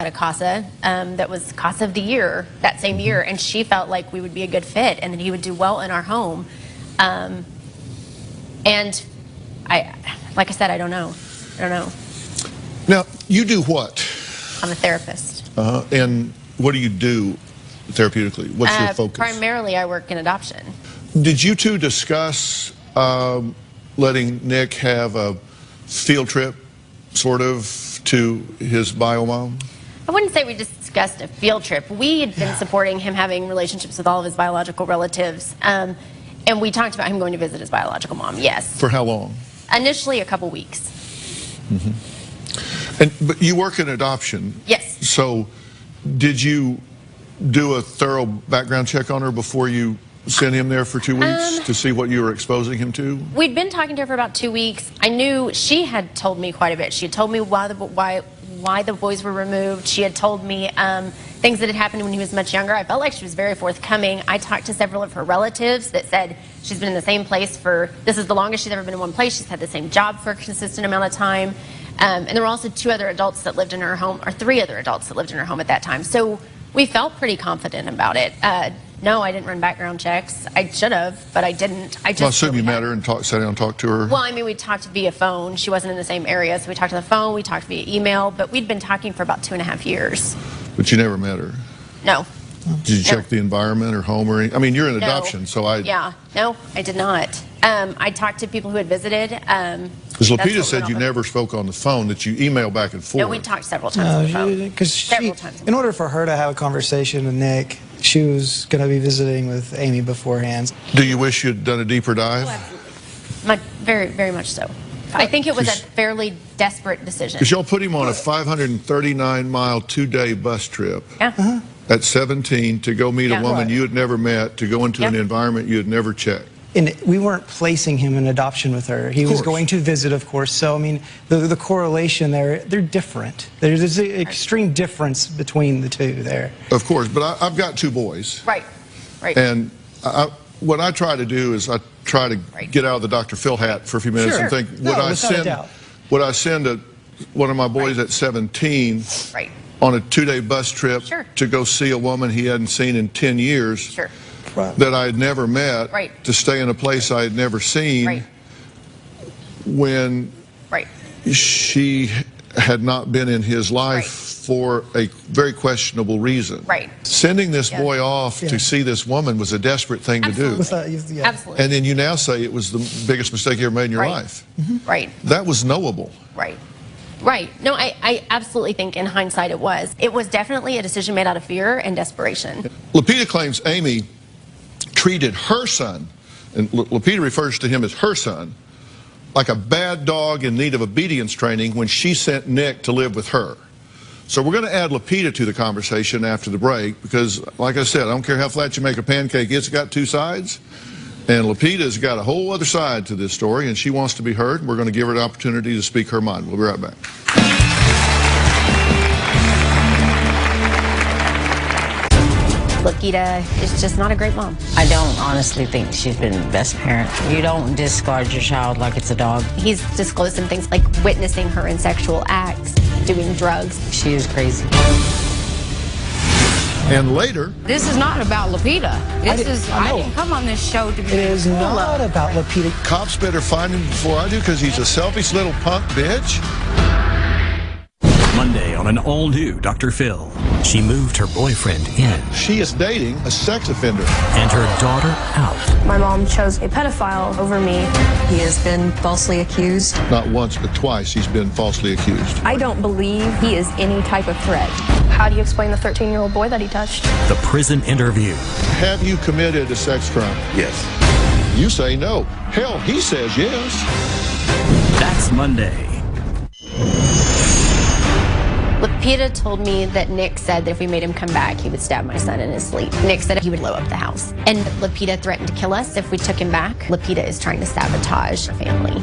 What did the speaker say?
a CASA that was CASA of the year that same year, and she felt like we would be a good fit and that he would do well in our home. And like I said, I don't know. Now, you do what? I'm a therapist. And what do you do therapeutically? What's your focus? Primarily, I work in adoption. Did you two discuss letting Nick have a field trip, sort of, to his bio mom? I wouldn't say we discussed a field trip. We had been supporting him having relationships with all of his biological relatives. And we talked about him going to visit his biological mom, yes. For how long? Initially, a couple weeks. But you work in adoption. Yes. So did you do a thorough background check on her before you sent him there for 2 weeks to see what you were exposing him to? We'd been talking to her for about 2 weeks. I knew she had told me quite a bit. She had told me why the boys were removed. She had told me things that had happened when he was much younger. I felt like she was very forthcoming. I talked to several of her relatives that said she's been in the same place this is the longest she's ever been in one place. She's had the same job for a consistent amount of time. And there were also 2 other adults that lived in her home, or 3 other adults that lived in her home at that time. So we felt pretty confident about it. No, I didn't run background checks. I should have, but I didn't. I assume you met her and sat down and talked to her? Well, I mean, we talked via phone. She wasn't in the same area, so we talked on the phone, we talked via email, but we'd been talking for about 2.5 years. But you never met her? No. Did you check the environment or home or anything? I mean, you're in adoption, so Yeah, no, I did not. I talked to people who had visited. Because Lupita said you never spoke on the phone, that you emailed back and forth. No, we talked several times on the phone. Because in order for her to have a conversation with Nick, she was going to be visiting with Amy beforehand. Do you wish you'd done a deeper dive? Oh, absolutely. Very, very much so. I think it was a fairly desperate decision. Because y'all put him on a 539-mile, 2-day bus trip. Yeah. At 17 to go meet a woman you had never met, to go into an environment you had never checked. And we weren't placing him in adoption with her. He was going to visit, of course. So, I mean, the correlation there, they're different. There's an extreme difference between the two there. Of course, but I've got 2 boys. Right. And what I try to do is I try to get out of the Dr. Phil hat for a few minutes and think, would I send one of my boys at 17 on a 2-day bus trip to go see a woman he hadn't seen in 10 years that I had never met, to stay in a place I had never seen, when she had not been in his life for a very questionable reason. Sending this boy off to see this woman was a desperate thing to do. Absolutely. And then you now say it was the biggest mistake you ever made in your life. That was knowable. No, I absolutely think in hindsight it was. It was definitely a decision made out of fear and desperation. Lupita claims Amy treated her son, and Lupita refers to him as her son, like a bad dog in need of obedience training when she sent Nick to live with her. So we're going to add Lupita to the conversation after the break because, like I said, I don't care how flat you make a pancake, it's got 2 sides. And Lupita's got a whole other side to this story, and she wants to be heard. We're going to give her an opportunity to speak her mind. We'll be right back. Lupita is just not a great mom. I don't honestly think she's been the best parent. You don't discard your child like it's a dog. He's disclosed some things like witnessing her in sexual acts, doing drugs. She is crazy. And later... This is not about Lupita. I didn't come on this show to be... It is not about Lupita. Cops better find him before I do because he's a selfish little punk bitch. Monday on an all-new Dr. Phil. She moved her boyfriend in. She is dating a sex offender. And her daughter out. My mom chose a pedophile over me. He has been falsely accused. Not once, but twice he's been falsely accused. I don't believe he is any type of threat. How do you explain the 13-year-old boy that he touched? The prison interview. Have you committed a sex crime? Yes. You say no. Hell, he says yes. That's Monday. Lupita told me that Nick said that if we made him come back, he would stab my son in his sleep. Nick said he would blow up the house. And Lupita threatened to kill us if we took him back. Lupita is trying to sabotage our family.